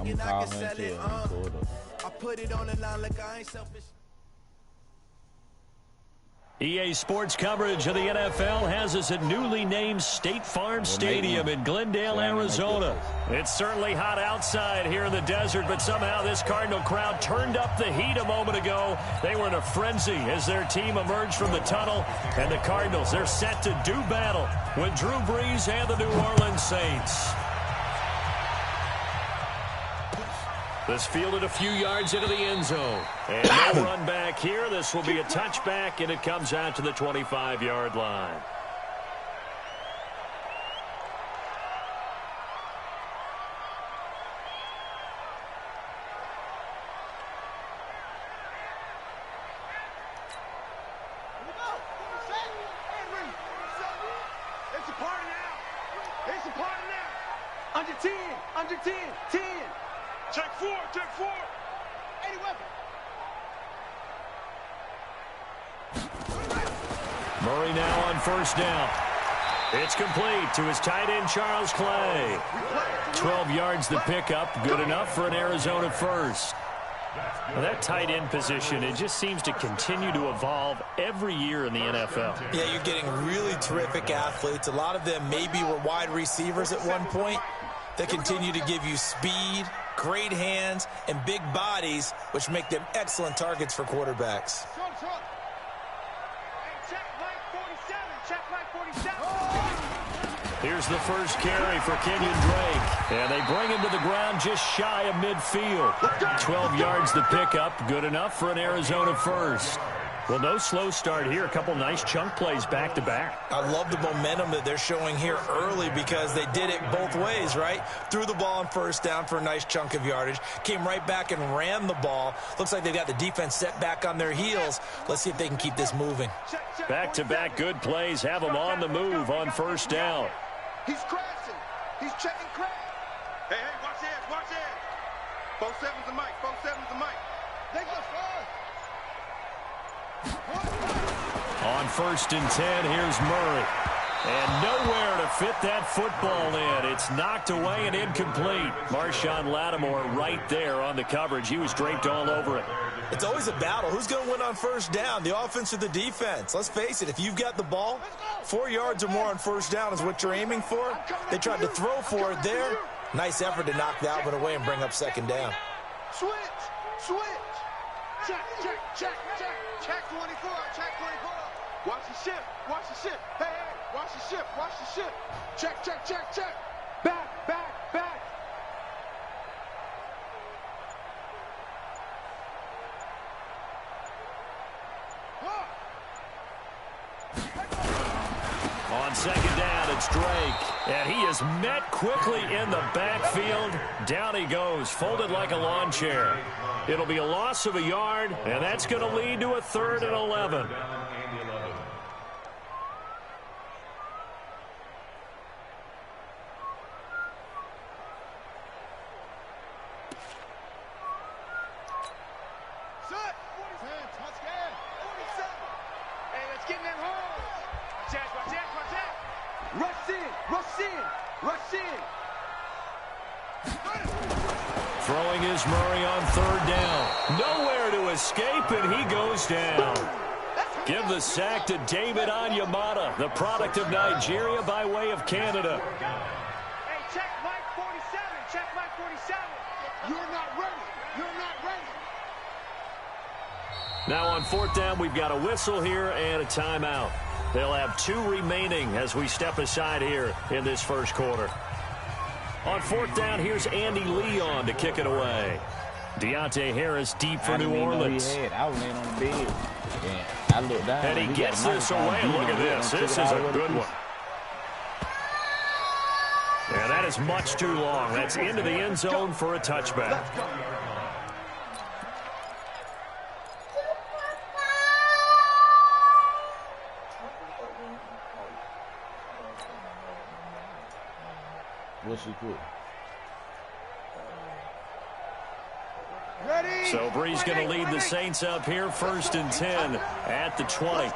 thinking I can sell it. I put it on the line like I ain't selfish. EA Sports coverage of the NFL has us at newly named State Farm Stadium in Glendale, Arizona. It's certainly hot outside here in the desert, but somehow this Cardinal crowd turned up the heat a moment ago. They were in a frenzy as their team emerged from the tunnel, and the Cardinals, they're set to do battle with Drew Brees and the New Orleans Saints. This fielded a few yards into the end zone. And no run back here. This will be a touchback, and it comes out to the 25-yard line. It's a party now. It's a party now. Under 10, under 10, 10. Check 4, check 4. 80 weapon. Murray now on first down. It's complete to his tight end, Charles Clay. 12 yards the pickup, good enough for an Arizona first. Well, that tight end position, it just seems to continue to evolve every year in the NFL. Yeah, you're getting really terrific athletes. A lot of them maybe were wide receivers at one point. They continue to give you speed, great hands, and big bodies, which make them excellent targets for quarterbacks. Here's the first carry for Kenyon Drake. And they bring him to the ground just shy of midfield. 12 yards the pickup, good enough for an Arizona first. Well, no slow start here. A couple nice chunk plays back-to-back. I love the momentum that they're showing here early because they did it both ways, right? Threw the ball on first down for a nice chunk of yardage. Came right back and ran the ball. Looks like they got the defense set back on their heels. Let's see if they can keep this moving. Back-to-back good plays have them on the move on first down. He's crashing. He's checking crash. Hey, watch this, watch this. 4-7's the mic, 4-7's the mic. They go first. On first and 10, here's Murray. And nowhere to fit that football in. It's knocked away and incomplete. Marshawn Lattimore right there on the coverage. He was draped all over it. It's always a battle. Who's going to win on first down, the offense or the defense? Let's face it, if you've got the ball, 4 yards or more on first down is what you're aiming for. They tried to throw for it there. Nice effort to knock that one away and bring up second down. Switch, switch. Check, check, check, check. Check 24, check 24. Watch the ship, watch the ship. Hey, hey, watch the ship, watch the ship. Check, check, check, check. Back, back, back. On second down, it's Drake. And he is met quickly in the backfield. Down he goes, folded like a lawn chair. It'll be a loss of a yard, and that's going to lead to a 3rd and 11. Throwing is Murray on 3rd down. Nowhere to escape, and he goes down. Give the sack to David Onyemata, the product of Nigeria by way of Canada. Hey, check Mike 47. Check Mike 47. You're not ready. You're not ready. Now on 4th down, we've got a whistle here and a timeout. They'll have 2 remaining as we step aside here in this first quarter. On 4th down, here's Andy Leon to kick it away. Deontay Harris deep for New Orleans. I was laying on the bed. Yeah, I looked down. And he gets this away. Look at this. This is a good one. Yeah, that is much too long. That's into the end zone for a touchback. What's she put? Ready. So Brees going to lead the Saints up here, 1st and 10 at the 20.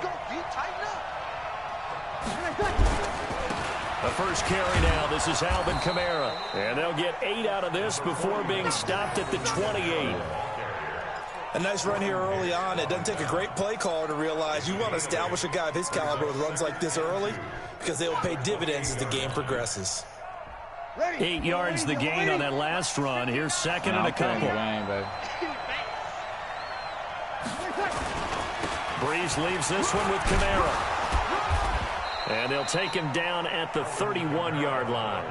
The first carry now. This is Alvin Kamara. And they'll get 8 out of this before being stopped at the 28. A nice run here early on. It doesn't take a great play caller to realize you want to establish a guy of his caliber with runs like this early because they will pay dividends as the game progresses. 8 yards the gain on that last run. Here's second and a couple. Breeze leaves this one with Kamara. And they'll take him down at the 31-yard line.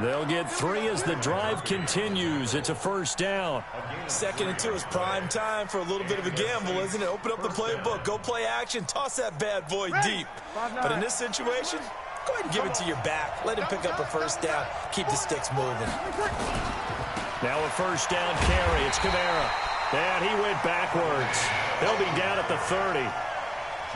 They'll get 3 as the drive continues. It's a first down. 2nd and 2 is prime time for a little bit of a gamble, isn't it? Open up the playbook. Go play action. Toss that bad boy deep. But in this situation, go ahead and give it to your back. Let him pick up a first down. Keep the sticks moving. Now a first down carry. It's Kamara. And he went backwards. They'll be down at the 30.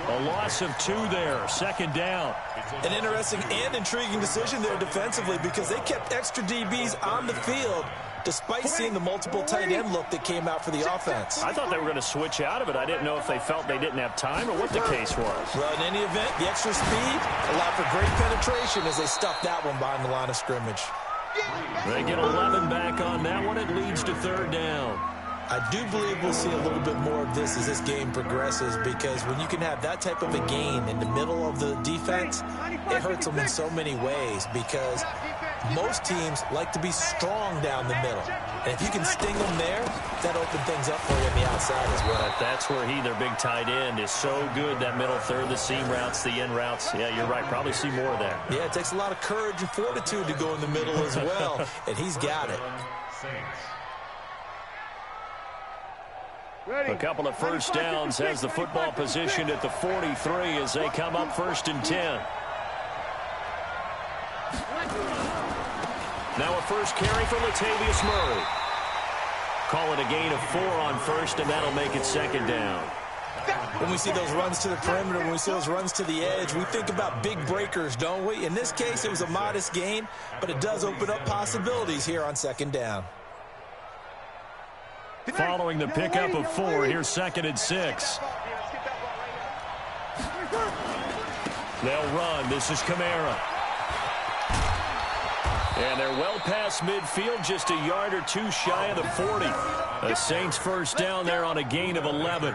A loss of 2 there. 2nd down. An interesting and intriguing decision there defensively because they kept extra DBs on the field despite seeing the multiple tight end look that came out for the offense. I thought they were going to switch out of it. I didn't know if they felt they didn't have time or what the case was. Well, in any event, the extra speed allowed for great penetration as they stuffed that one behind the line of scrimmage. They get 11 back on that one. It leads to 3rd down. I do believe we'll see a little bit more of this as this game progresses because when you can have that type of a gain in the middle of the defense, it hurts them in so many ways because most teams like to be strong down the middle. And if you can sting them there, that opens things up for you on the outside as well. That's where their big tight end, is so good, that middle third, the seam routes, the in routes. Yeah, you're right. Probably see more of that. Yeah, it takes a lot of courage and fortitude to go in the middle as well, and he's got it. A couple of first downs has the football positioned at the 43 as they come up 1st and 10. Now a first carry for Latavius Murray. Call it a gain of 4 on 1st, and that'll make it 2nd down. When we see those runs to the perimeter, when we see those runs to the edge, we think about big breakers, don't we? In this case, it was a modest gain, but it does open up possibilities here on 2nd down. Following the pickup of 4, here's 2nd and 6. They'll run. This is Kamara. And they're well past midfield, just a yard or 2 shy of the 40. The Saints first down there on a gain of 11.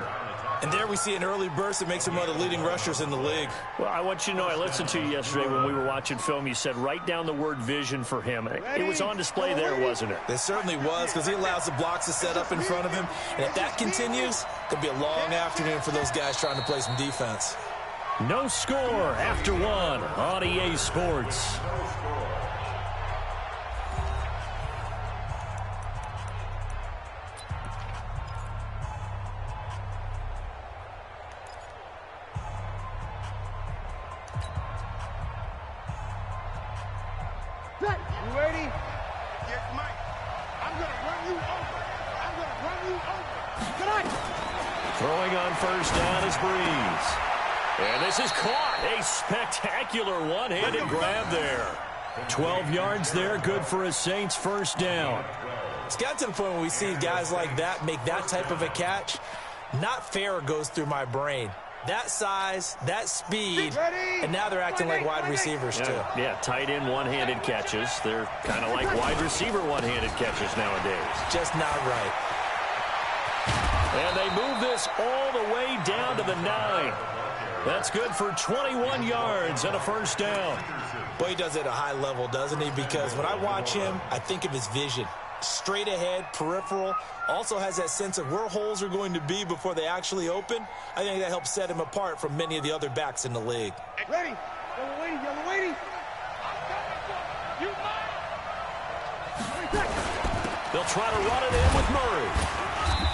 And there we see an early burst that makes him one of the leading rushers in the league. Well, I want you to know, I listened to you yesterday when we were watching film. You said write down the word vision for him. It was on display there, wasn't it? It certainly was, because he allows the blocks to set up in front of him. And if that continues, it'll be a long afternoon for those guys trying to play some defense. No score after 1 on EA Sports. You ready? Yes, Mike. I'm going to run you over. I'm going to run you over. Tonight. Throwing on first down is Breeze. And this is caught. A spectacular one-handed grab there. 12 yards there, good for a Saints first down. It's got to the point where we see guys like that make that type of a catch. Not fair goes through my brain. That size, that speed, and now they're acting like wide receivers too. Yeah, tight end one-handed catches. They're kind of like wide receiver one-handed catches nowadays. Just not right. And they move this all the way down to the 9. That's good for 21 yards and a first down. Boy, he does it at a high level, doesn't he? Because when I watch him, I think of his vision. Straight ahead, peripheral, also has that sense of where holes are going to be before they actually open. I think that helps set him apart from many of the other backs in the league. Ready. Yellow waiting, yellow waiting. They'll try to run it in with Murray.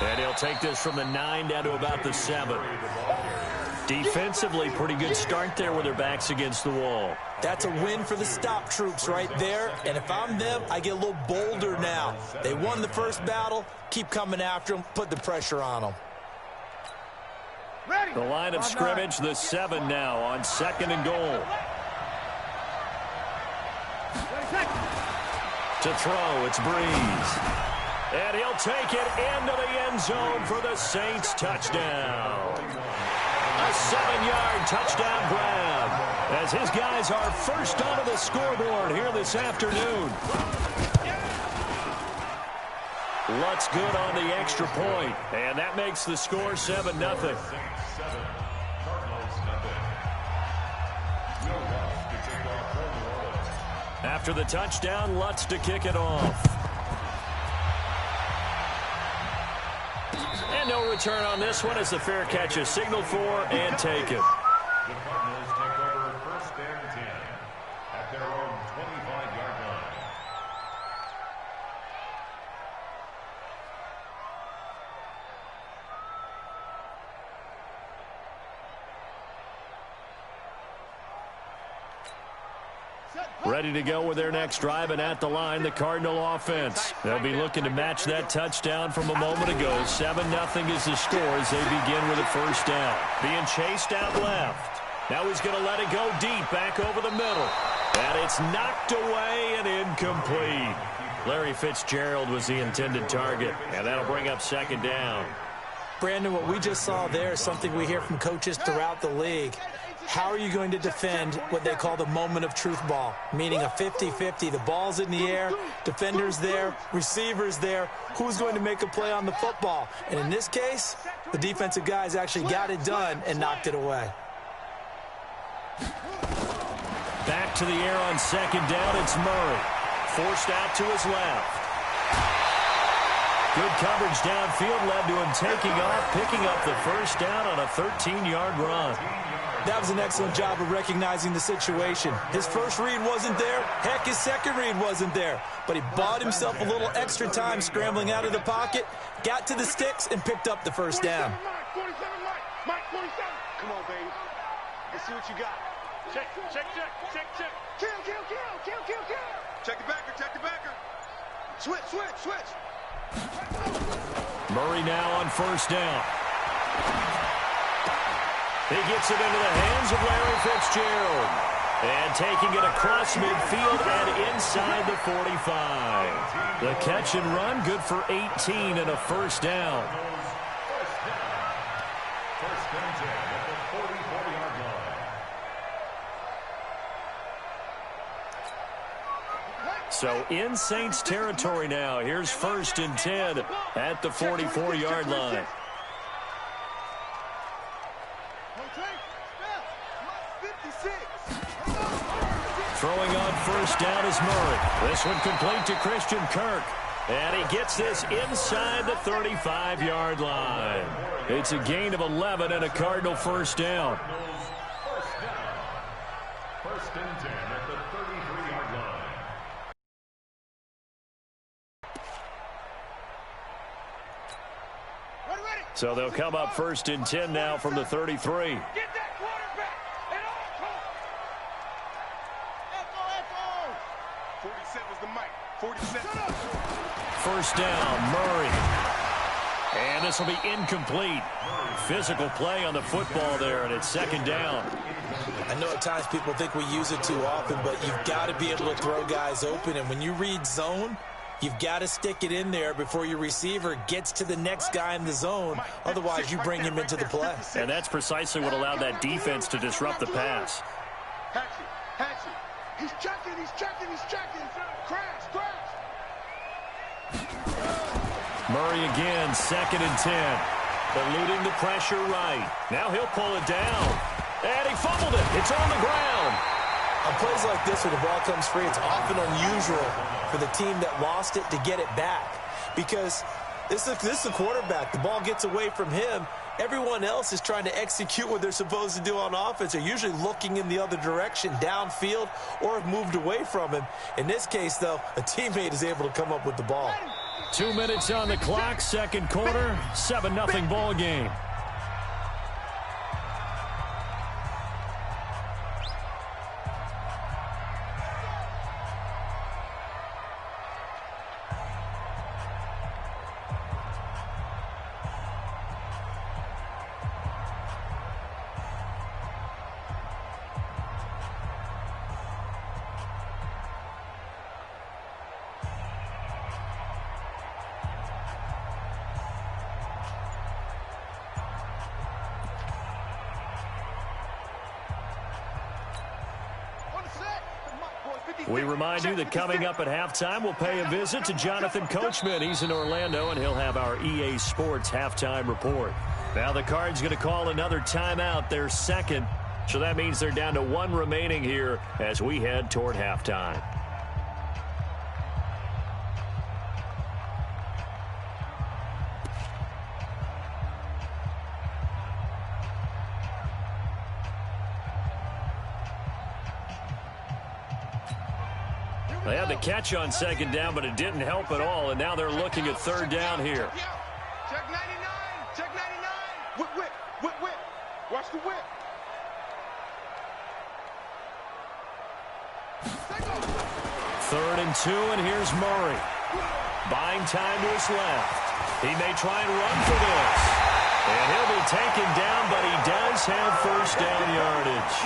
And he'll take this from the 9 down to about the 7. Defensively, pretty good start there with their backs against the wall. That's a win for the stop troops right there. And if I'm them, I get a little bolder now. They won the first battle. Keep coming after them. Put the pressure on them. The line of scrimmage, the 7 now on 2nd and goal. To throw, it's Breeze. And he'll take it into the end zone for the Saints touchdown. A 7-yard touchdown grab as his guys are first onto the scoreboard here this afternoon. Lutz good on the extra point, and that makes the score 7-0. After the touchdown, Lutz to kick it off. And no return on this one as the fair catch is signaled for and taken. The Cardinals take over 1st and 10 at their own 25-yard line. Ready to go with their next drive, and at the line, the Cardinal offense. They'll be looking to match that touchdown from a moment ago. 7-0 is the score as they begin with a first down. Being chased out left. Now he's going to let it go deep, back over the middle. And it's knocked away and incomplete. Larry Fitzgerald was the intended target, and that'll bring up 2nd down. Brandon, what we just saw there is something we hear from coaches throughout the league. How are you going to defend what they call the moment of truth ball, meaning a 50-50? The ball's in the air, defenders there, receivers there. Who's going to make a play on the football? And in this case, the defensive guys actually got it done and knocked it away. Back to the air on 2nd down. It's Murray. Forced out to his left. Good coverage downfield led to him taking off, picking up the first down on a 13-yard run. That was an excellent job of recognizing the situation. His first read wasn't there. Heck, his second read wasn't there. But he bought himself a little extra time scrambling out of the pocket, got to the sticks, and picked up the first down. 47, Mike, 47. Come on, baby. Let's see what you got. Check. Kill. Check the backer. Switch. Murray now on first down. He gets it into the hands of Larry Fitzgerald. And taking it across midfield and inside the 45. The catch and run, good for 18 and a first down. First and 10 at the 44-yard line. So in Saints territory now. Here's 1st and 10 at the 44-yard line. Throwing on first down is Murray. This one complete to Christian Kirk. And he gets this inside the 35-yard line. It's a gain of 11 and a Cardinal first down. First and 10 at the 33-yard line. So they'll come up 1st and 10 now from the 33. Get that quarterback at all costs. Echo. 47's the mic. 47. First down, Murray. And this will be incomplete. Physical play on the football there, and it's 2nd down. I know at times people think we use it too often, but you've got to be able to throw guys open. And when you read zone, you've got to stick it in there before your receiver gets to the next guy in the zone. Otherwise, you bring him into the play. And that's precisely what allowed that defense to disrupt the pass. Hatchet. He's checking. Crash. Murray again, 2nd and 10. Eluding the pressure right. Now he'll pull it down. And he fumbled it. It's on the ground. On plays like this, when the ball comes free, it's often unusual for the team that lost it to get it back. Because this is the quarterback. The ball gets away from him. Everyone else is trying to execute what they're supposed to do on offense. They're usually looking in the other direction, downfield, or have moved away from him. In this case, though, a teammate is able to come up with the ball. 2 minutes on the clock, 2nd quarter, 7-0 ball game. We remind you that coming up at halftime, we'll pay a visit to Jonathan Coachman. He's in Orlando, and he'll have our EA Sports halftime report. Now the Cards going to call another timeout, their second. So that means they're down to one remaining here as we head toward halftime. They had the catch on second down, but it didn't help at all, and now they're looking at third down here. Check 99. Check 99. Whip. Watch the whip. Third and 2, and here's Murray. Buying time to his left. He may try and run for this. And he'll be taken down, but he does have first down yardage.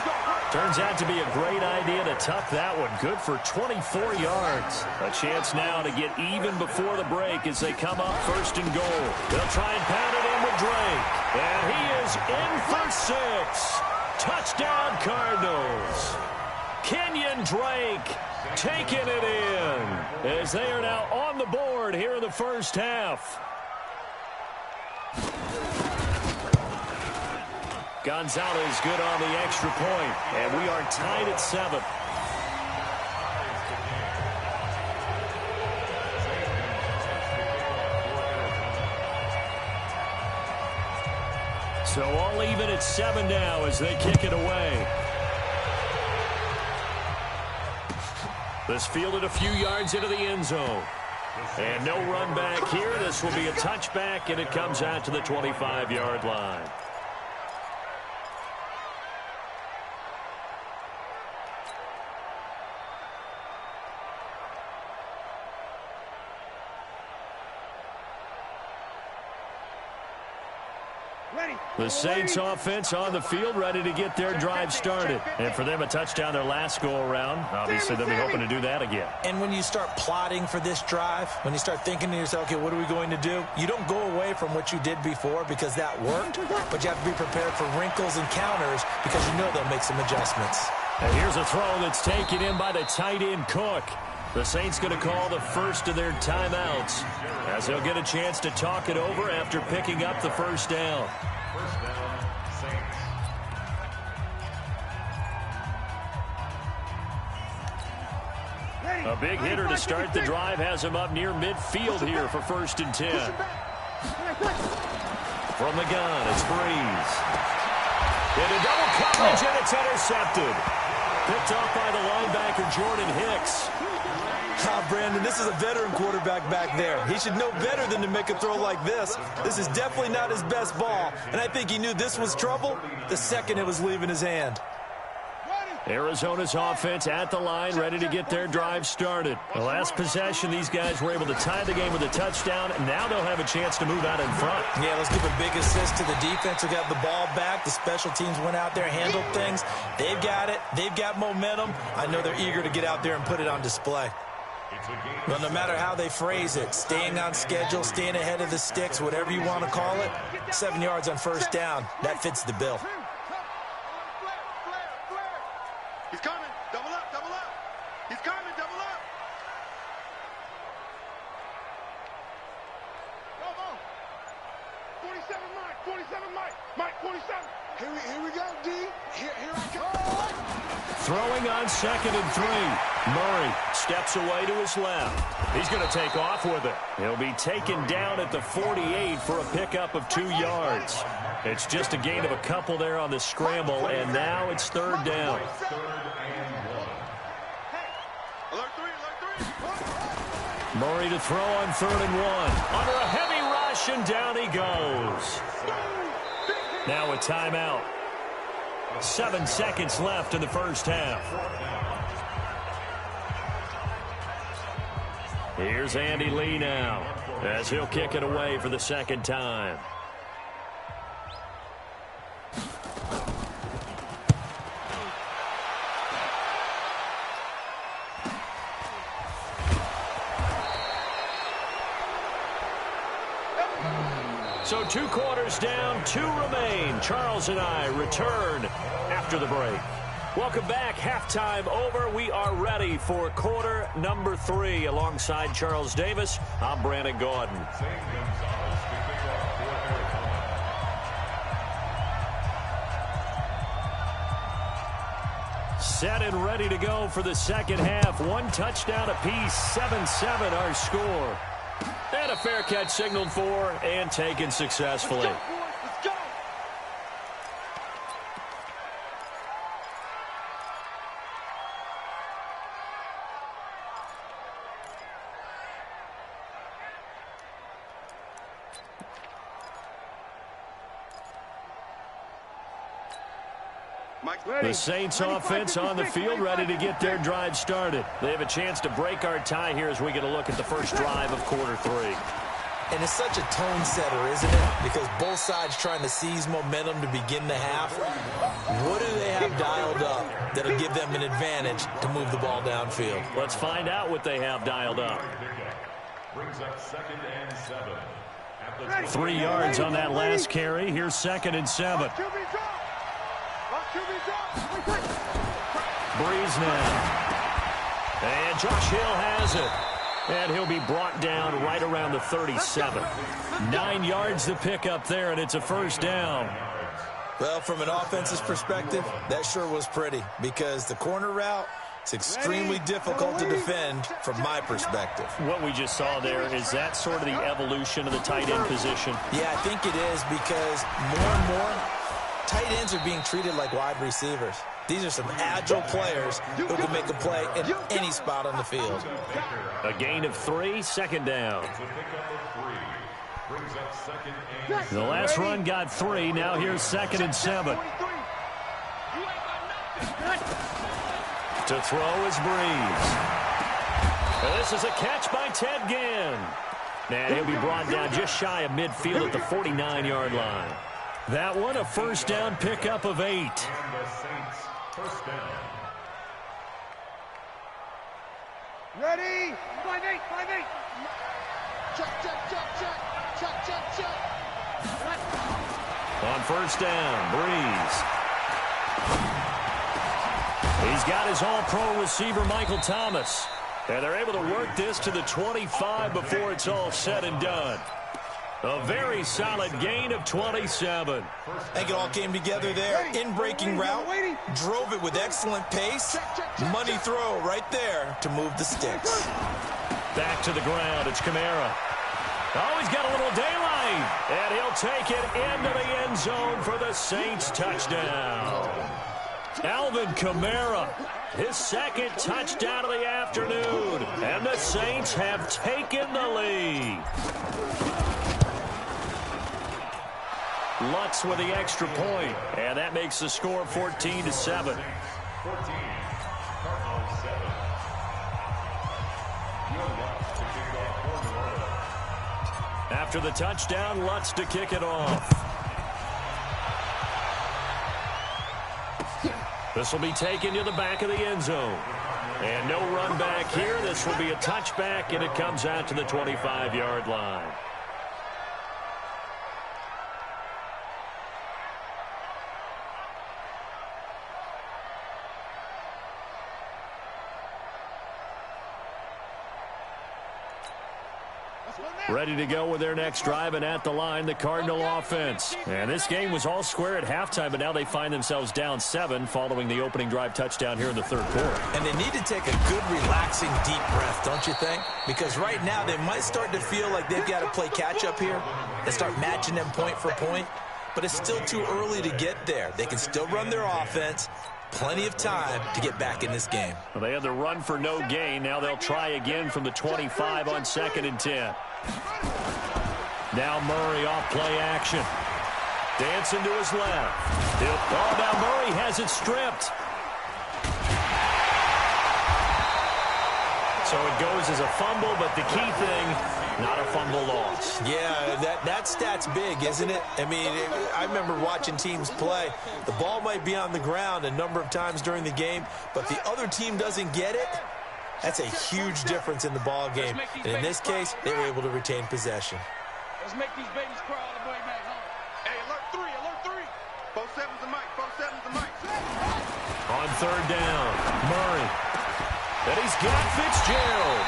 Turns out to be a great idea to tuck that one. Good for 24 yards. A chance now to get even before the break as they come up first and goal. They'll try and pound it in with Drake. And he is in for 6. Touchdown, Cardinals. Kenyon Drake taking it in as they are now on the board here in the first half. Gonzalez good on the extra point, and we are tied at 7. So all even at 7 now as they kick it away. This fielded a few yards into the end zone. And no run back here. This will be a touchback, and it comes out to the 25-yard line. The Saints offense on the field, ready to get their drive started. And for them, a touchdown their last go-around. Obviously, they'll be hoping to do that again. And when you start plotting for this drive, when you start thinking to yourself, okay, what are we going to do? You don't go away from what you did before because that worked, but you have to be prepared for wrinkles and counters because you know they'll make some adjustments. And here's a throw that's taken in by the tight end, Cook. The Saints going to call the first of their timeouts as they'll get a chance to talk it over after picking up the first down. First down, Saints. A big hitter to start the drive has him up near midfield here for first and 10. From the gun, it's Breeze. Into double coverage, and it's intercepted. Picked off by the linebacker, Jordan Hicks. Brandon, this is a veteran quarterback back there. He should know better than to make a throw like this. This is definitely not his best ball, and I think he knew this was trouble the second it was leaving his hand. Arizona's offense at the line, ready to get their drive started. The last possession, these guys were able to tie the game with a touchdown, and now they'll have a chance to move out in front. Yeah, let's give a big assist to the defense who got the ball back. The special teams went out there, handled things. They've got it. They've got momentum. I know they're eager to get out there and put it on display. Well, no matter how they phrase it, staying on schedule, staying ahead of the sticks, whatever you want to call it, 7 yards on first down, that fits the bill. He's coming. Double up. He's coming. Double up. Come on. 47 Mike. 47 Mike. Mike 47. Here we go, D. Here I come. Throwing on second and 3. Murray steps away to his left. He's going to take off with it. He'll be taken down at the 48 for a pickup of 2 yards. It's just a gain of a couple there on the scramble, and now it's third down. Murray to throw on 3rd and 1. Under a heavy rush, and down he goes. Now a timeout. 7 seconds left in the first half. Here's Andy Lee now as he'll kick it away for the second time. So 2 quarters down, 2 remain. Charles and I return after the break. Welcome back. Halftime over. We are ready for quarter number 3. Alongside Charles Davis, I'm Brandon Gordon. Set and ready to go for the second half. 1 touchdown apiece, 7-7 our score. And a fair catch signaled for and taken successfully. Let's go, boys. Let's go. The Saints offense on the field, ready to get their drive started. They have a chance to break our tie here as we get a look at the first drive of quarter 3. And it's such a tone setter, isn't it? Because both sides trying to seize momentum to begin the half. What do they have dialed up that'll give them an advantage to move the ball downfield? Let's find out what they have dialed up. Brings up 2nd and 7. 3 yards on that last carry. Here's 2nd and 7. Breeze now. And Josh Hill has it. And he'll be brought down right around the 37. 9 yards to pick up there, and it's a first down. Well, from an offensive perspective, that sure was pretty because the corner route, it's extremely difficult to defend from my perspective. What we just saw there, is that sort of the evolution of the tight end position? Yeah, I think it is because more and more, tight ends are being treated like wide receivers. These are some agile players who can make a play in any spot on the field. A gain of 3, second down. The last run got 3. Now here's 2nd and 7. To throw is Breeze. And this is a catch by Ted Ginn. And he'll be brought down just shy of midfield at the 49-yard line. That one, a first down pickup of 8. First down. Ready? 5-8, 5-8. Check, check, check, check. Check, check, check. On first down, Breeze. He's got his all-pro receiver, Michael Thomas. And they're able to work this to the 25 before it's all said and done. A very solid gain of 27. I think it all came together there. In-breaking route, drove it with excellent pace. Money throw right there to move the sticks. Back to the ground, it's Kamara. Oh, he's got a little daylight. And he'll take it into the end zone for the Saints touchdown. Alvin Kamara, his 2nd touchdown of the afternoon. And the Saints have taken the lead. Lutz with the extra point, and that makes the score 14-7. 14. Cardinals 7. After the touchdown, Lutz to kick it off. This will be taken to the back of the end zone. And no run back here. This will be a touchback, and it comes out to the 25-yard line. Ready to go with their next drive, and at the line, the Cardinal offense. And this game was all square at halftime, but now they find themselves down 7 following the opening drive touchdown here in the 3rd quarter. And they need to take a good, relaxing, deep breath, don't you think? Because right now they might start to feel like they've got to play catch-up here and start matching them point for point. But it's still too early to get there. They can still run their offense. Plenty of time to get back in this game. Well, they had the run for no gain. Now they'll try again from the 25 on 2nd and 10. Now Murray off play action. Dancing to his left. Oh, now Murray has it stripped. So it goes as a fumble, but the key thing, not a fumble loss. Yeah, that stat's big, isn't it? I mean, I remember watching teams play. The ball might be on the ground a number of times during the game, but the other team doesn't get it. That's a huge difference in the ball game. And in this case, they were able to retain possession. Let's make these babies cry all the way back home. Hey, alert 3, alert 3. 4-7's the mic, 4-7's the mic. On third down. Murray. And he's got Fitzgerald.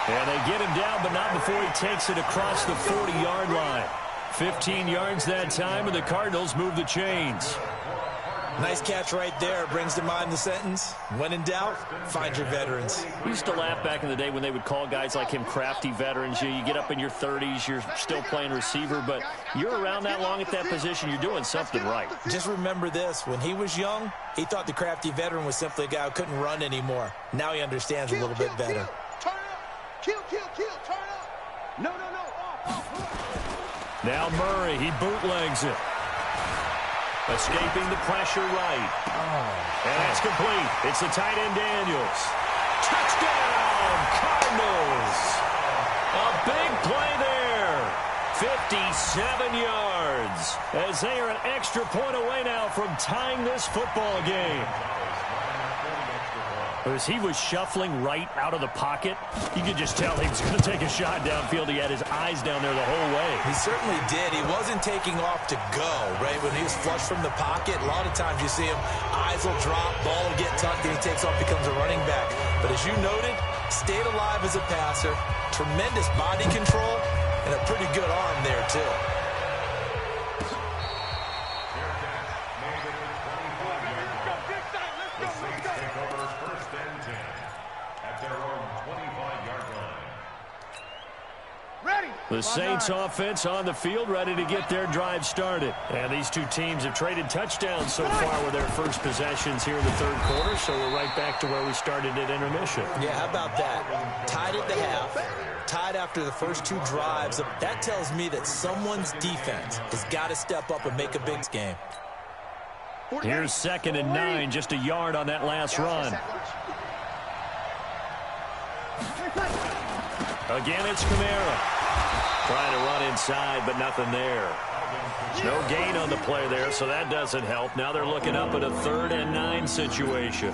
And they get him down, but not before he takes it across the 40-yard line. 15 yards that time, and the Cardinals move the chains. Nice catch right there. Brings to mind the sentence, when in doubt, find your veterans. We used to laugh back in the day when they would call guys like him crafty veterans. You get up in your 30s, you're still playing receiver, but you're around that long at that position, you're doing something right. Just remember this. When he was young, he thought the crafty veteran was simply a guy who couldn't run anymore. Now he understands a little bit better. Turn up. Kill, turn up. No. Now Murray, he bootlegs it. Escaping the pressure right. And that's complete. It's the tight end Daniels. Touchdown, Cardinals. A big play there. 57 yards. As they are an extra point away now from tying this football game. As he was shuffling right out of the pocket, you could just tell he was going to take a shot downfield. He had his eyes down there the whole way. He certainly did. He wasn't taking off to go, right? When he was flushed from the pocket, a lot of times you see him, eyes will drop, ball will get tucked, and he takes off, becomes a running back. But as you noted, stayed alive as a passer, tremendous body control, and a pretty good arm there, too. The Saints offense on the field, ready to get their drive started. And these two teams have traded touchdowns so far with their first possessions here in the third quarter, so we're right back to where we started at intermission. Yeah, how about that? Tied at the half, tied after the first two drives. That tells me that someone's defense has got to step up and make a big game. Here's 2nd and 9, just a yard on that last run. Again, it's Kamara. Trying to run inside, but nothing there. No gain on the play there, so that doesn't help. Now they're looking up at a 3rd and 9 situation.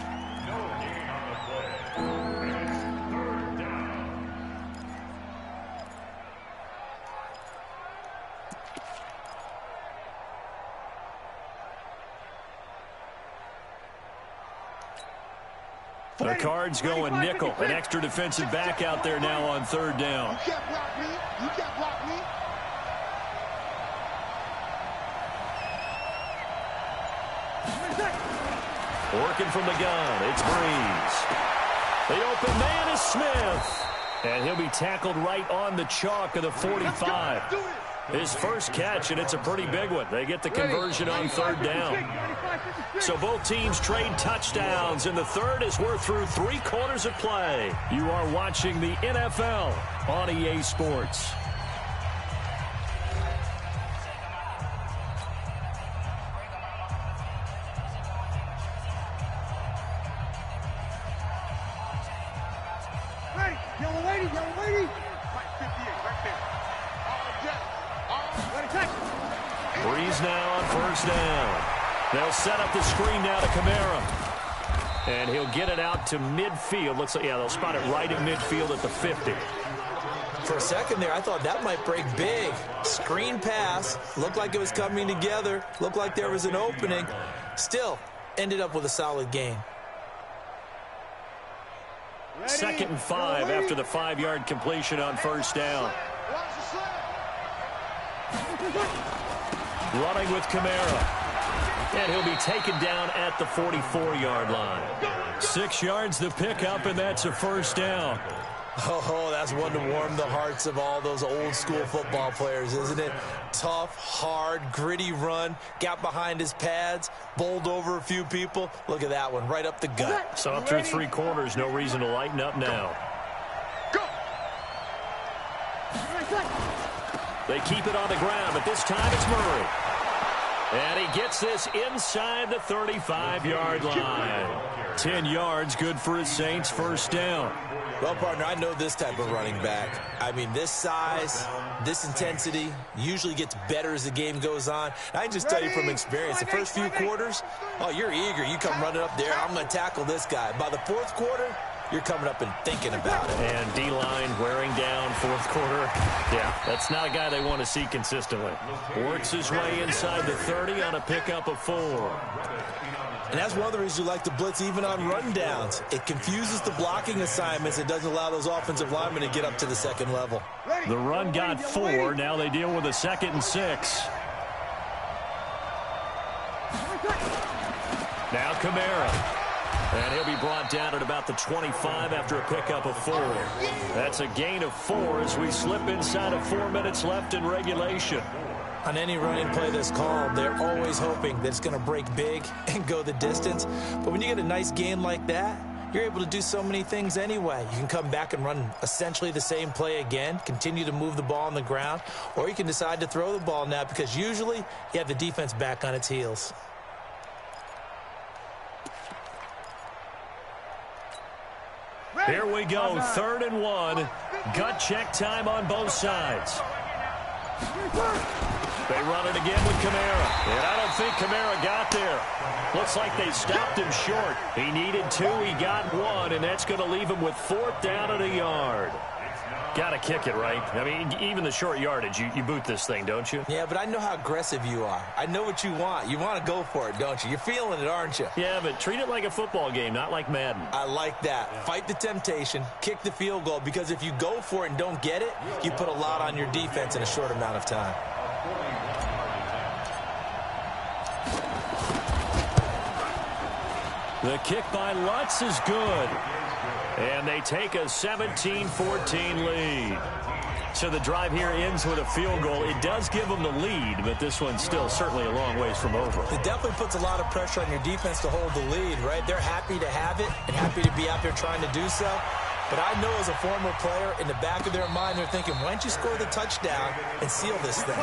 The Cards going nickel. An extra defensive back out there now on 3rd down. You can't block me. You can't block me. Working from the gun, it's Breeze. The open man is Smith. And he'll be tackled right on the chalk of the 45. His first catch, and it's a pretty big one. They get the conversion on 3rd down. So both teams trade touchdowns, and the third as we're through 3 quarters of play. You are watching the NFL on EA Sports. Ready. Yellow lady. Right 58, right there. Breeze now on 1st down. They'll set up the screen now to Kamara. And he'll get it out to midfield. Looks like, yeah, they'll spot it right at midfield at the 50. For a second there, I thought that might break big. Screen pass. Looked like it was coming together. Looked like there was an opening. Still, ended up with a solid gain. 2nd and 5 after the 5-yard completion on 1st down. Running with Kamara. And he'll be taken down at the 44-yard line. 6 yards the pickup, and that's a 1st down. Oh, that's one to warm the hearts of all those old-school football players, isn't it? Tough, hard, gritty run. Got behind his pads, bowled over a few people. Look at that one, right up the gut. So up through 3 quarters, no reason to lighten up now. Go. They keep it on the ground, but this time it's Murray. And he gets this inside the 35-yard line. 10 yards, good for his Saints, 1st down. Well, partner, I know this type of running back. I mean, this size, this intensity usually gets better as the game goes on. I can just tell you from experience, the first few quarters, oh, you're eager. You come running up there, I'm going to tackle this guy. By the 4th quarter, you're coming up and thinking about it. And D-line wearing down 4th quarter. Yeah, that's not a guy they want to see consistently. Works his way inside the 30 on a pickup of 4. And that's one of the reasons you like to blitz even on run downs. It confuses the blocking assignments. It doesn't allow those offensive linemen to get up to the second level. The run got 4. Now they deal with a 2nd and 6. Now Kamara. And he'll be brought down at about the 25 after a pickup of 4. That's a gain of 4 as we slip inside of 4 minutes left in regulation. On any running play that's called, they're always hoping that it's going to break big and go the distance. But when you get a nice gain like that, you're able to do so many things anyway. You can come back and run essentially the same play again, continue to move the ball on the ground, or you can decide to throw the ball now because usually you have the defense back on its heels. Here we go, 3rd and 1. Gut check time on both sides. They run it again with Kamara. And I don't think Kamara got there. Looks like they stopped him short. He needed 2, he got 1, and that's going to leave him with 4th down and a yard. Got to kick it, right? I mean, even the short yardage, you boot this thing, don't you? Yeah, but I know how aggressive you are. I know what you want. You want to go for it, don't you? You're feeling it, aren't you? Yeah, but treat it like a football game, not like Madden. I like that. Fight the temptation, kick the field goal, because if you go for it and don't get it, you put a lot on your defense in a short amount of time. The kick by Lutz is good. And they take a 17-14 lead. So the drive here ends with a field goal. It does give them the lead, but this one's still certainly a long ways from over. It definitely puts a lot of pressure on your defense to hold the lead, right? They're happy to have it and happy to be out there trying to do so. But I know as a former player, in the back of their mind, they're thinking, why don't you score the touchdown and seal this thing?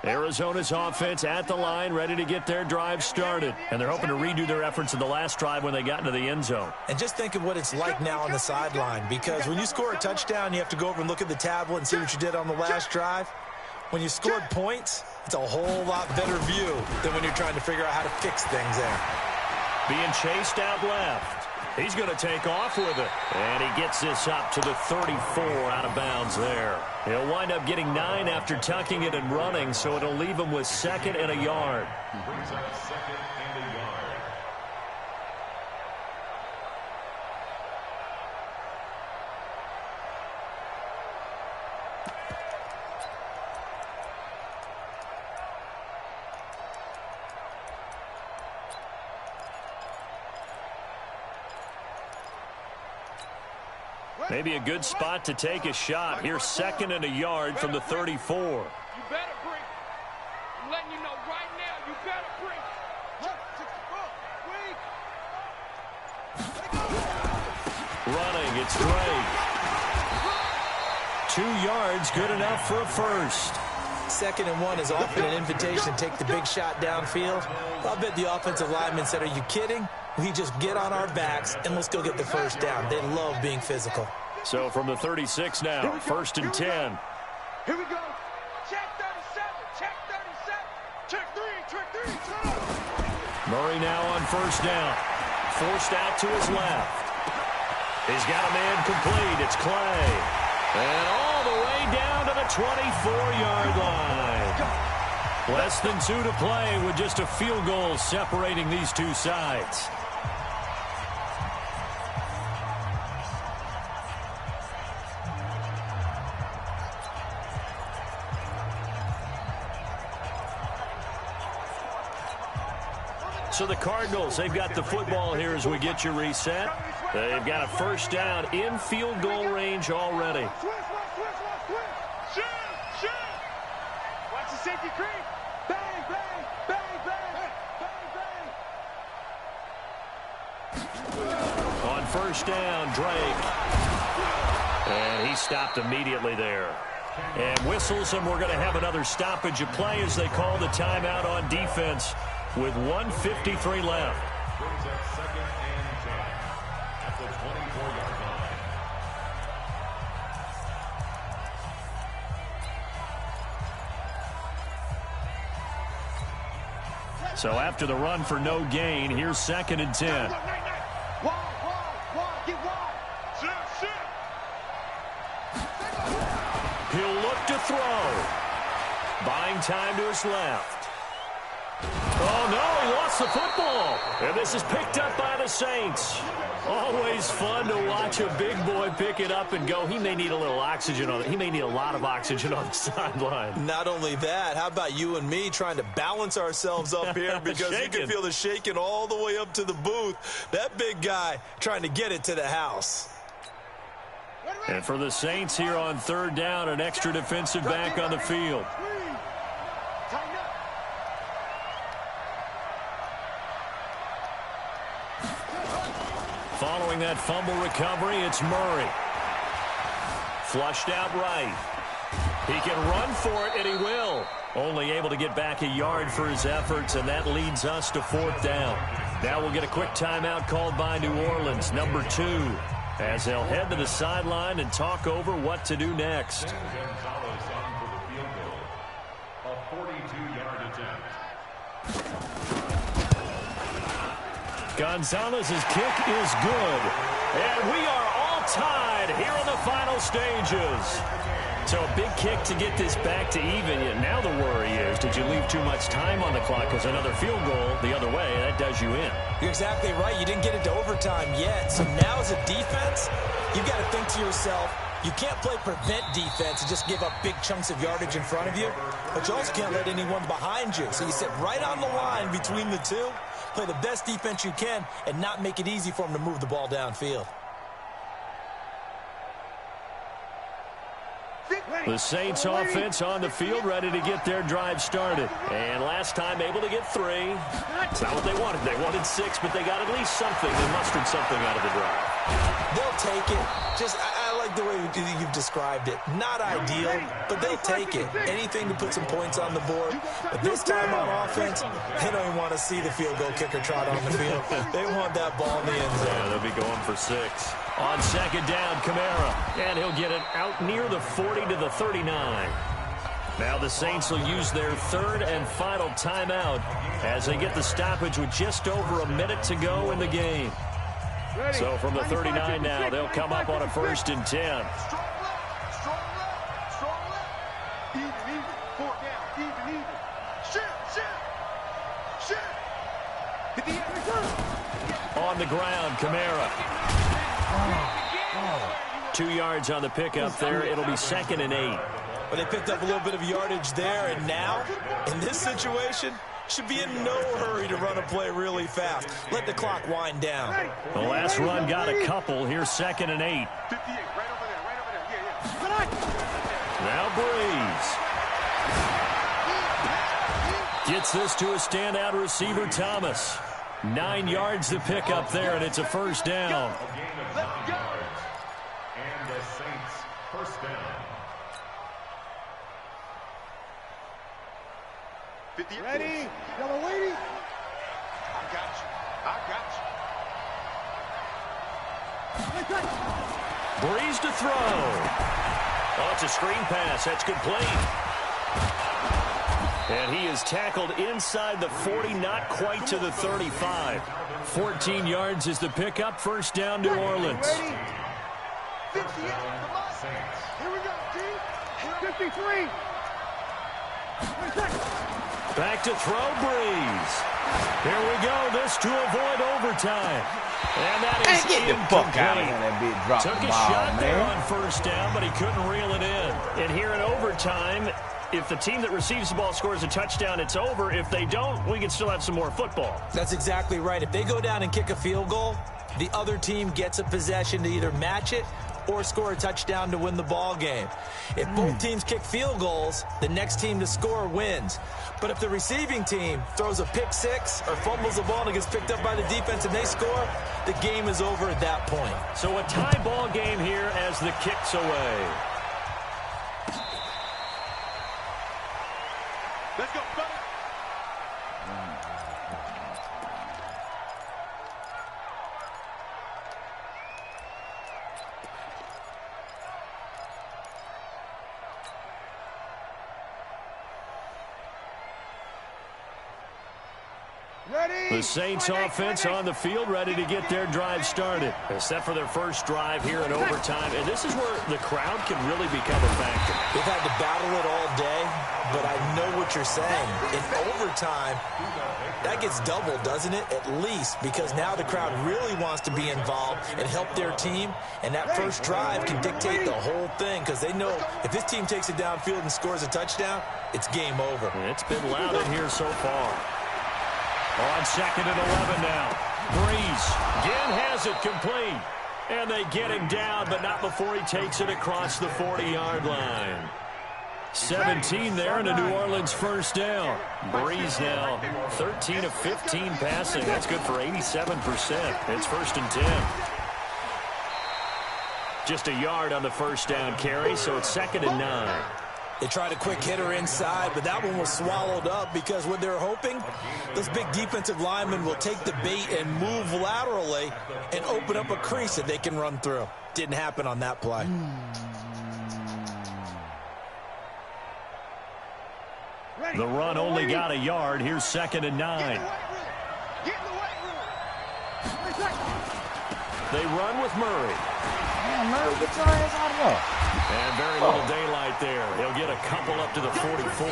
Arizona's offense at the line, ready to get their drive started. And they're hoping to redo their efforts in the last drive when they got into the end zone. And just think of what it's like now on the sideline, because when you score a touchdown, you have to go over and look at the tablet and see what you did on the last drive. When you scored points, it's a whole lot better view than when you're trying to figure out how to fix things there. Being chased out left. He's going to take off with it. And he gets this up to the 34 out of bounds there. He'll wind up getting 9 after tucking it and running, so it'll leave him with 2nd and a yard. Brings up 2nd and a yard. Maybe a good spot to take a shot. Here's 2nd and a yard from the 34. You better bring. I'm letting you know right now, you better bring. Running, it's Drake. 2 yards, good enough for a first. 2nd and 1 is often an invitation to take the big shot downfield. I'll bet the offensive lineman said, are you kidding? We just get on our backs and let's go get the first down. They love being physical. So from the 36 now, 1st and 10. Here we go. Check 37. Check 37. Check 3. Check 3. Check. Murray now on 1st down. Forced out to his left. He's got a man complete. It's Clay. And all the way down to the 24-yard line. Less than 2 to play with just a field goal separating these two sides. So the Cardinals, they've got the football here as we get you reset. They've got a first down in field goal range already. Watch the safety creep. Bang, bang, bang, bang, bang, bang. On 1st down, Drake. And he stopped immediately there. And whistles, and we're going to have another stoppage of play as they call the timeout on defense with 1:53 left. Brings up 2nd and 10 at the 24-yard line. So after the run for no gain, here's 2nd and 10. to throw. Buying time to his left. Oh, no, he lost the football. And this is picked up by the Saints. Always fun to watch a big boy pick it up and go. He may need a little oxygen on it. He may need a lot of oxygen on the sideline. Not only that, how about you and me trying to balance ourselves up here because you can feel the shaking all the way up to the booth. That big guy trying to get it to the house. And for the Saints here on third down, an extra defensive back on the field. Following that fumble recovery, it's Murray. Flushed out right. He can run for it, and he will. Only able to get back a yard for his efforts, and that leads us to fourth down. Now we'll get a quick timeout called by New Orleans, number 2, as they'll head to the sideline and talk over what to do next. Gonzalez on for the field goal. A 42-yard attempt. Gonzalez's kick is good. And we are all tied here in the final stages. So a big kick to get this back to even. Yet now the worry is, did you leave too much time on the clock? Because another field goal the other way, that does you in. You're exactly right. You didn't get into overtime yet. So now as a defense, you've got to think to yourself, you can't play prevent defense and just give up big chunks of yardage in front of you. But you also can't let anyone behind you. So you sit right on the line between the two. Play the best defense you can and not make it easy for them to move the ball downfield. The Saints offense on the field, ready to get their drive started. And last time able to get 3. It's not what they wanted. They wanted 6, but they got at least something. They mustered something out of the drive. They'll take it. Just, I like the way you've described it. Not ideal, but they'll take it. Anything to put some points on the board. But this time on offense, they don't even want to see the field goal kicker trot on the field. They want that ball in the end zone. Yeah, they'll be going for 6. On second down, Kamara. And he'll get it out near the 40 to the 39. Now the Saints will use their third and final timeout as they get the stoppage with just over a minute to go in the game. So from the 39 now, they'll come up on a 1st and 10. Strong left, strong left, strong left. Even, 4 down, even. Shift. On the ground, Kamara. 2 yards on the pickup there. It'll be 2nd and 8. But they picked up a little bit of yardage there, and now, in this situation, should be in no hurry to run a play really fast. Let the clock wind down. The last run got a couple. Here's 2nd and 8. 58, right over there. Yeah. Now Breeze gets this to a standout receiver, Thomas. 9 yards to pick up there, and it's a 1st down. Let's go. And the Saints first down. 50. Ready? Yellow lady. I got you. Breeze to throw. Oh, it's a screen pass. That's complete. And he is tackled inside the 40, not quite to the 35. 14 yards is the pickup. 1st down, New Orleans. 58. Come on. Here we go, G. 53. Back to throw, Breeze. Here we go. This to avoid overtime. And that is get the fuck out of here, that big drop Took a ball, shot there man. on 1st down, but he couldn't reel it in. And here in overtime, if the team that receives the ball scores a touchdown, it's over. If they don't, we can still have some more football. That's exactly right. If they go down and kick a field goal, the other team gets a possession to either match it or score a touchdown to win the ball game. If both teams kick field goals, the next team to score wins. But if the receiving team throws a pick 6 or fumbles the ball and it gets picked up by the defense and they score, the game is over at that point. So a tie ball game here as the kick's away. Let's go, brother. The Saints offense on the field, ready to get their drive started. They're set for their first drive here in overtime. And this is where the crowd can really become a factor. They've had to battle it all day, but I know what you're saying. In overtime, that gets doubled, doesn't it? At least, because now the crowd really wants to be involved and help their team. And that first drive can dictate the whole thing, because they know if this team takes it downfield and scores a touchdown, it's game over. It's been loud in here so far. On 2nd and 11 now. Breeze again has it complete. And they get him down, but not before he takes it across the 40-yard line. 17 there and a New Orleans first down. Breeze now 13 of 15 passing. That's good for 87%. It's 1st and 10. Just a yard on the first down carry, so it's 2nd and 9. They tried a quick hitter inside, but that one was swallowed up because what they're hoping, those big defensive linemen will take the bait and move laterally and open up a crease that they can run through. Didn't happen on that play. The run only got a yard. Here's 2nd and 9. They run with Murray. Man, Murray, get your ass out of there. And very little daylight there. He'll get a couple up to the 44.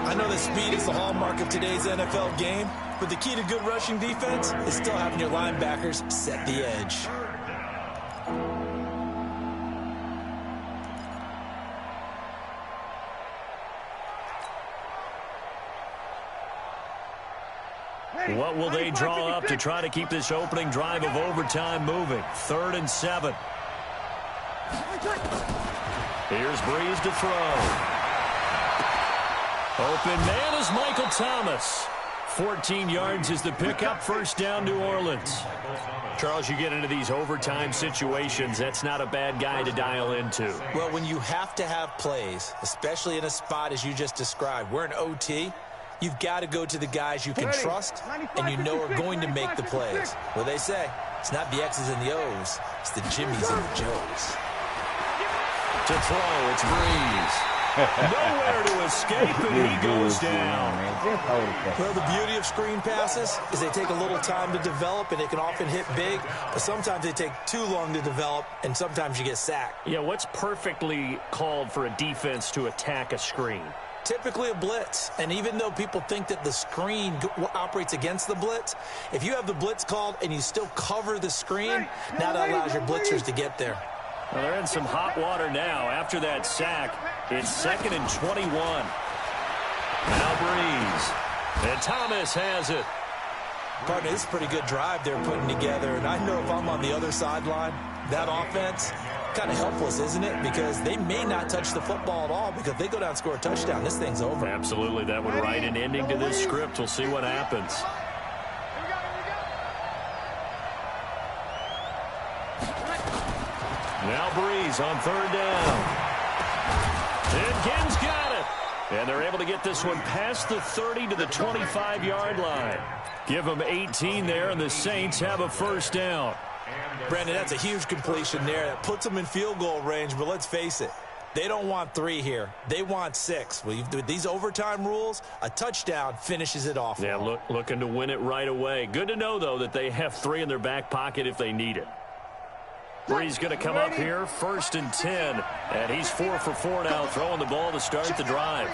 I know that speed is the hallmark of today's NFL game, but the key to good rushing defense is still having your linebackers set the edge. What will they draw up to try to keep this opening drive of overtime moving? 3rd and 7. Here's Breeze to throw. Open man is Michael Thomas. 14 yards is the pickup. First down, New Orleans. Charles, you get into these overtime situations, that's not a bad guy to dial into. Well, when you have to have plays, especially in a spot as you just described, we're in OT, you've got to go to the guys you can trust and you know are going to make the plays. Well, they say it's not the X's and the O's, it's the Jimmies and the Joes. To throw, it's Breeze. Nowhere to escape, and he goes down. Well, the beauty of screen passes is they take a little time to develop, and they can often hit big, but sometimes they take too long to develop, and sometimes you get sacked. Yeah, what's perfectly called for a defense to attack a screen? Typically a blitz, and even though people think that the screen operates against the blitz, if you have the blitz called and you still cover the screen, now that allows your blitzers to get there. Well, they're in some hot water now. After that sack, it's 2nd and 21. Now Breeze. And Thomas has it. Partner, this is a pretty good drive they're putting together, and I know if I'm on the other sideline, that offense, kind of helpless, isn't it? Because they may not touch the football at all, because if they go down and score a touchdown, this thing's over. Absolutely, that would write an ending to this script. We'll see what happens. Now Breeze on 3rd down. And Ginn's got it. And they're able to get this one past the 30 to the 25-yard line. Give them 18 there, and the Saints have a first down. Brandon, that's a huge completion there. That puts them in field goal range, but let's face it, they don't want 3 here. They want 6. Well, with these overtime rules, a touchdown finishes it off. Yeah, looking to win it right away. Good to know, though, that they have 3 in their back pocket if they need it. Breeze going to come up here, 1st and 10, and he's 4 for 4 now, throwing the ball to start the drive.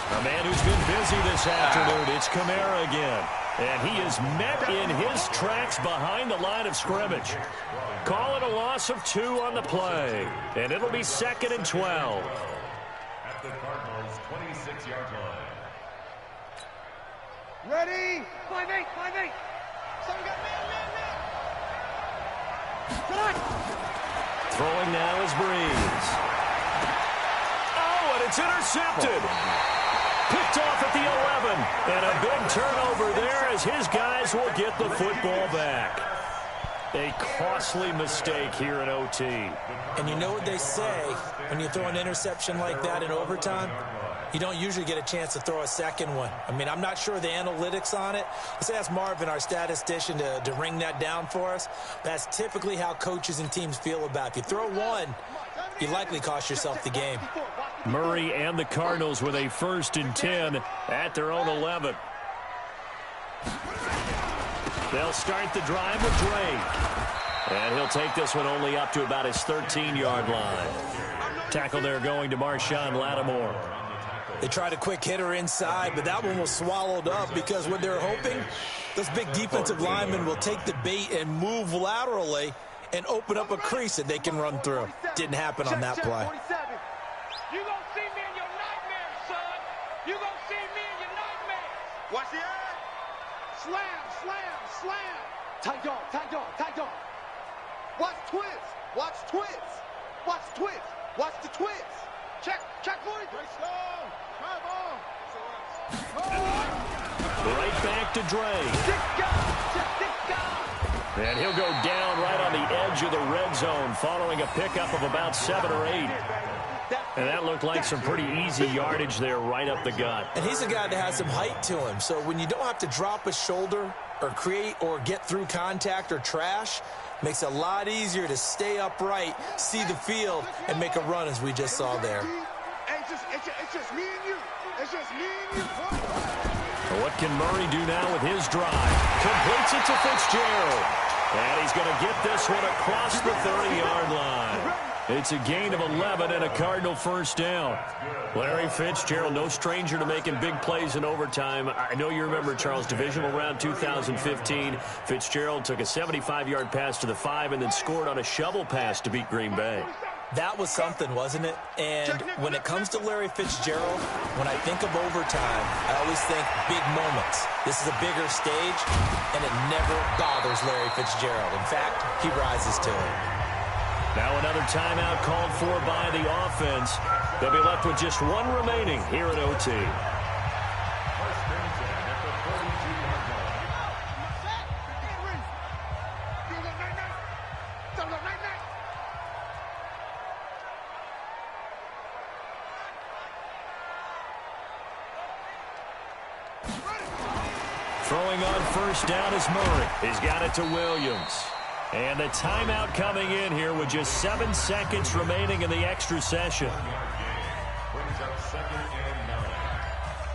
A man who's been busy this afternoon, it's Kamara again. And he is met in his tracks behind the line of scrimmage. Call it a loss of 2 on the play, and it'll be 2nd and 12. At the Cardinals' 26-yard line. Ready? 5-8, 5-8. Someone got man. Throwing now is Breeze. Oh, and it's intercepted. Picked off at the 11. And a big turnover there as his guys will get the football back. A costly mistake here in OT. And you know what they say, when you throw an interception like that in overtime, you don't usually get a chance to throw a second one. I mean, I'm not sure the analytics on it. Let's ask Marvin, our statistician, to ring that down for us. That's typically how coaches and teams feel about it. If you throw one, you likely cost yourself the game. Murray and the Cardinals with a 1st and 10 at their own 11. They'll start the drive with Dre. And he'll take this one only up to about his 13-yard line. Tackle there going to Marshawn Lattimore. They tried a quick hitter inside, but that one was swallowed up because what they're hoping, those big defensive linemen will take the bait and move laterally and open up a crease that they can run through. Didn't happen on that play. You gonna see me in your nightmares, son. You gonna see me in your nightmares. Watch the eye. Slam, slam, slam. Tight dog, tight dog, tight dog. Watch twist. Watch twist. Watch twist. Watch the twist. Check, check, boy. Great slow. Come on. Right back to Dre. Stick guy. Check stick guy. And he'll go down right on the edge of the red zone following a pickup of about 7 or 8. And that looked like some pretty easy yardage there right up the gut. And he's a guy that has some height to him. So when you don't have to drop a shoulder or create or get through contact or trash, makes it a lot easier to stay upright, see the field, and make a run as we just saw there. It's just me and you. It's just me and you. What can Murray do now with his drive? Completes it to Fitzgerald. And he's going to get this one across the 30-yard line. It's a gain of 11 and a Cardinal 1st down. Larry Fitzgerald, no stranger to making big plays in overtime. I know you remember, Charles, divisional round 2015. Fitzgerald took a 75-yard pass to the 5 and then scored on a shovel pass to beat Green Bay. That was something, wasn't it? And when it comes to Larry Fitzgerald, when I think of overtime, I always think big moments. This is a bigger stage, and it never bothers Larry Fitzgerald. In fact, he rises to it. Now another timeout called for by the offense. They'll be left with just one remaining here at OT. Throwing on 1st down is Murray. He's got it to Williams. And the timeout coming in here with just 7 seconds remaining in the extra session. Brings up 2nd and 9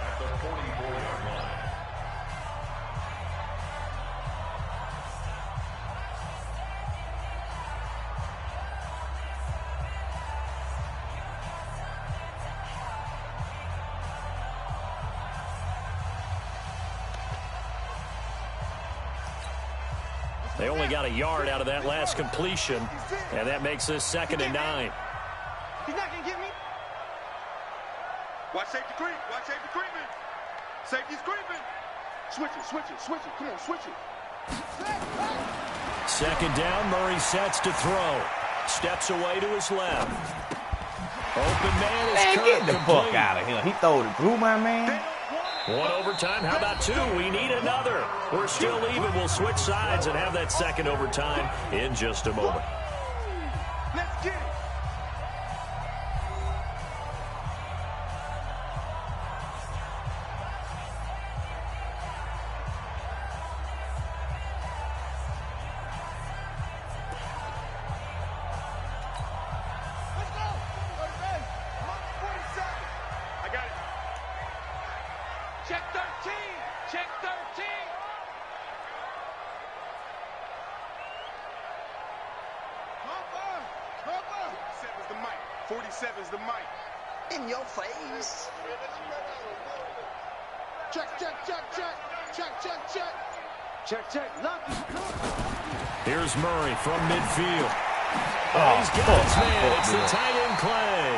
at the 44-yard line. They only got a yard out of that last completion, and that makes this 2nd and 9. He's not going to get me. Watch safety creep. Watch safety creeping. Safety's creeping. Switch it, switch it, switch it. Come on, switch it. 2nd down, Murray sets to throw. Steps away to his left. Open man is Man, get the complete. fuck out of here. He throwed it through my man. One overtime. How about 2? We need another. We're still even. We'll switch sides and have that 2nd overtime in just a moment. Let's get it. Let's go. I'm on 47. I got it. Check 13. Check 13. Cover. 47's the mic. 47's the mic. In your face. Check, check, check, check. Check, check, check. Check, check. Lucky. Here's Murray from midfield. He's got his man. It's the tight end Clay.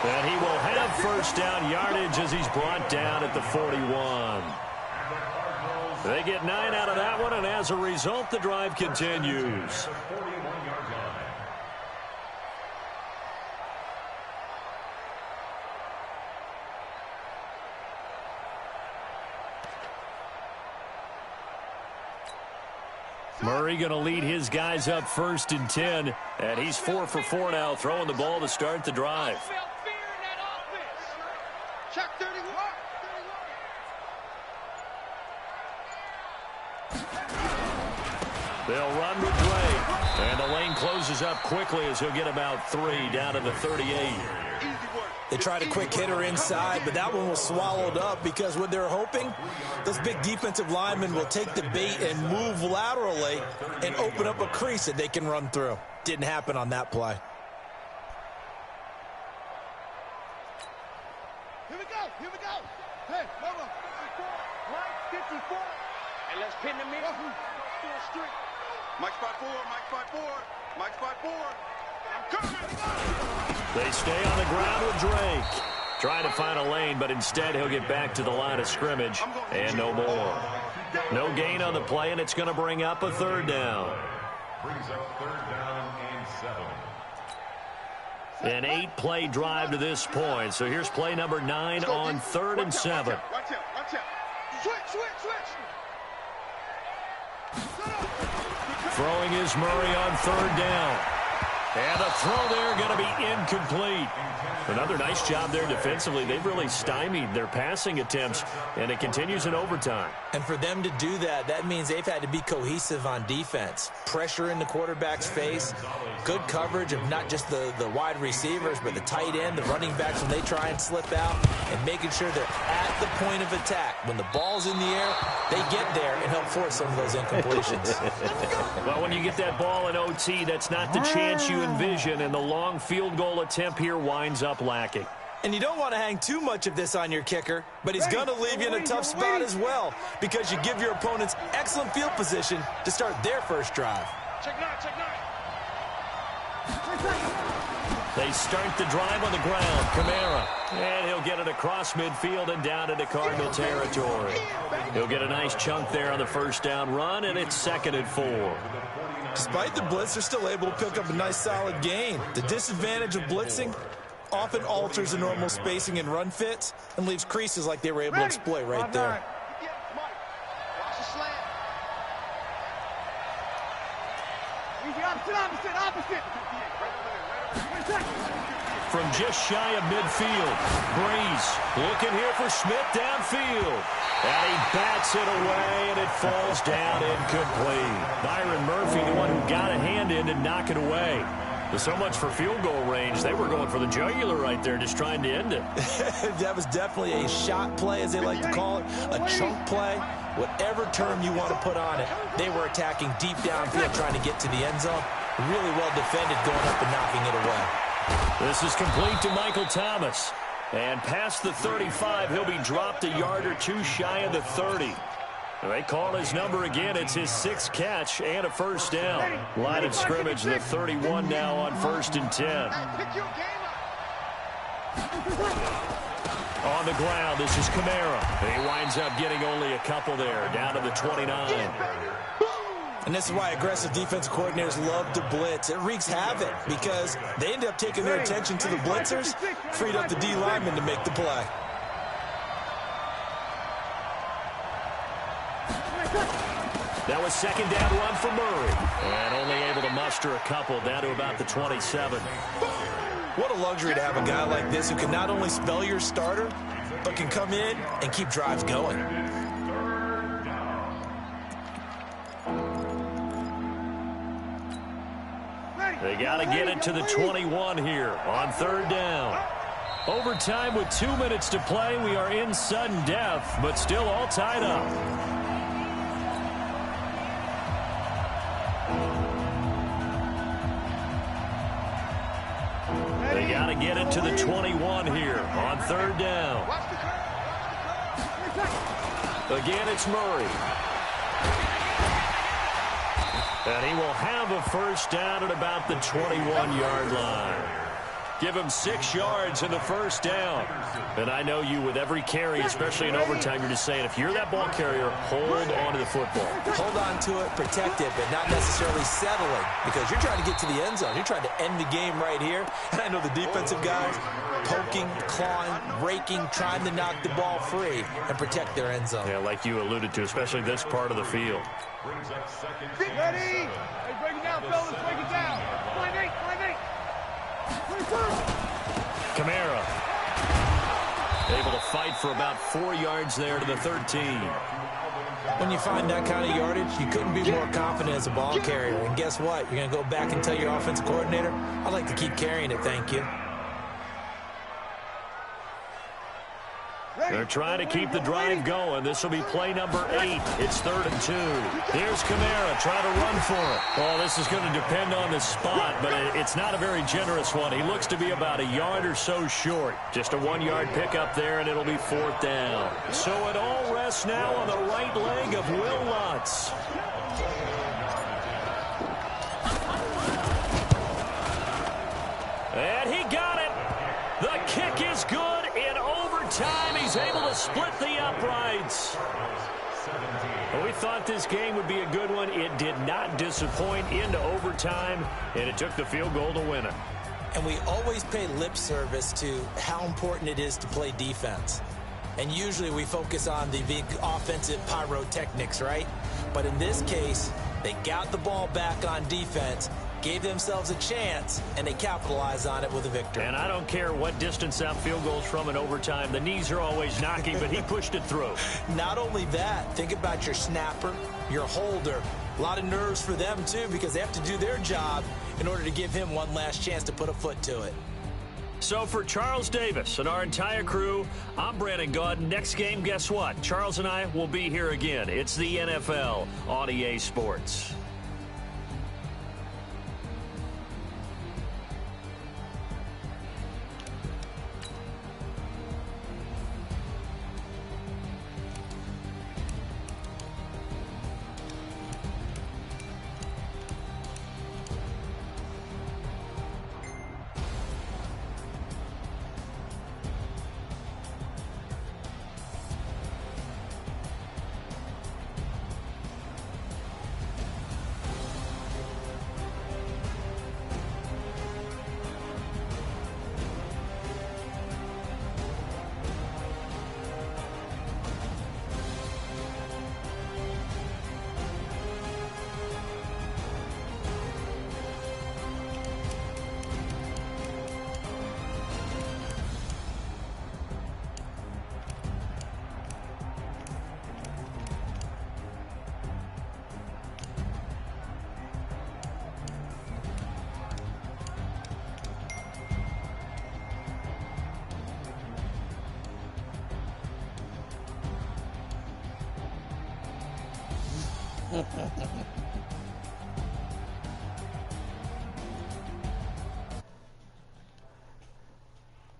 And he will have 1st down yardage as he's brought down at the 41. They get 9 out of that one, and as a result, the drive continues. Murray going to lead his guys up 1st and 10, and he's 4 for 4 now, throwing the ball to start the drive. Check 31. They'll run with Dre, and the lane closes up quickly as he'll get about 3 down to the 38. Easy work. They tried a quick hitter inside, but that one was swallowed up because what they're hoping, those big defensive linemen will take the bait and move laterally and open up a crease that they can run through. Didn't happen on that play. Here we go. Here we go. Hey, mama. 54. Hey, let's pin the middle. Street. Mike spot 4. Mike spot 4. Mike spot 4. I'm coming. They stay on the ground with Drake. Trying to find a lane, but instead he'll get back to the line of scrimmage and no more. No gain on the play, and it's going to bring up a third down. Brings up third down and 7. An 8-play drive to this point. So here's play number 9 on 3rd and 7. Watch out. Watch out. Switch. Throwing is Murray on 3rd down. And the throw there going to be incomplete. Another nice job there defensively. They've really stymied their passing attempts, and it continues in overtime. And for them to do that, that means they've had to be cohesive on defense. Pressure in the quarterback's face, good coverage of not just the wide receivers, but the tight end, the running backs when they try and slip out, and making sure they're at the point of attack. When the ball's in the air, they get there and help force some of those incompletions. Well, when you get that ball in OT, that's not the chance you envision, and the long field goal attempt here winds up lacking. And you don't want to hang too much of this on your kicker, but he's going to leave you in a tough spot as well because you give your opponents excellent field position to start their first drive. Check 9. They start the drive on the ground. Kamara. And he'll get it across midfield and down into Cardinal territory. He'll get a nice chunk there on the first down run, and it's 2nd and 4. Despite the blitz, they're still able to pick up a nice solid gain. The disadvantage of blitzing often alters the normal spacing and run fits and leaves creases like they were able to exploit right there. Watch the slant. Opposite. From just shy of midfield, Breeze looking here for Smith downfield. And he bats it away, and it falls down incomplete. Byron Murphy, the one who got a hand in to knock it away. So much for field goal range. They were going for the jugular right there, just trying to end it. That was definitely a shot play, as they like to call it, a chunk play, whatever term you want to put on it. They were attacking deep downfield, trying to get to the end zone. Really well defended, going up and knocking it away. This is complete to Michael Thomas. And past the 35, he'll be dropped a yard or two shy of the 30. They call his number again. It's his 6th catch and a first down. Line of scrimmage, the 31 now on 1st and 10. On the ground, this is Kamara. He winds up getting only a couple there, down to the 29. And this is why aggressive defense coordinators love to blitz. It wreaks havoc because they end up taking their attention to the blitzers, freed up the D lineman to make the play. That was 2nd down run for Murray. And only able to muster a couple down to about the 27. What a luxury to have a guy like this who can not only spell your starter, but can come in and keep drives going. They got to get it to the 21 here on 3rd down. Overtime with 2 minutes to play. We are in sudden death, but still all tied up. They got to get it to the 21 here on 3rd down. Again, it's Murray. And he will have a first down at about the 21-yard line. Give him 6 yards in the first down. And I know you, with every carry, especially in overtime, you're just saying, if you're that ball carrier, hold on to the football. Hold on to it, protect it, but not necessarily settling, because you're trying to get to the end zone. You're trying to end the game right here. And I know the defensive guys poking, clawing, raking, trying to knock the ball free and protect their end zone. Yeah, like you alluded to, especially this part of the field. Ready? Hey, break it down, fellas. Break it down. 5-8. Kamara able to fight for about 4 yards there to the 13. When you find that kind of yardage, you couldn't be more confident as a ball carrier. And guess what? You're going to go back and tell your offensive coordinator, I'd like to keep carrying it, thank you. They're trying to keep the drive going. This will be play number 8. It's 3rd and 2. Here's Kamara trying to run for it. Oh, this is going to depend on the spot, but it's not a very generous one. He looks to be about a yard or so short. Just a 1-yard pickup there, and it'll be 4th down. So it all rests now on the right leg of Will Lutz. And he got it. The kick is good in overtime. He's able to split the uprights. Well, we thought this game would be a good one. It did not disappoint into overtime, and it took the field goal to win it. And we always pay lip service to how important it is to play defense. And usually we focus on the big offensive pyrotechnics, right? But in this case, they got the ball back on defense, gave themselves a chance, and they capitalized on it with a victory. And I don't care what distance that field goal's from in overtime. The knees are always knocking, but he pushed it through. Not only that, think about your snapper, your holder. A lot of nerves for them, too, because they have to do their job in order to give him one last chance to put a foot to it. So for Charles Davis and our entire crew, I'm Brandon Gaudin. Next game, guess what? Charles and I will be here again. It's the NFL on EA Sports.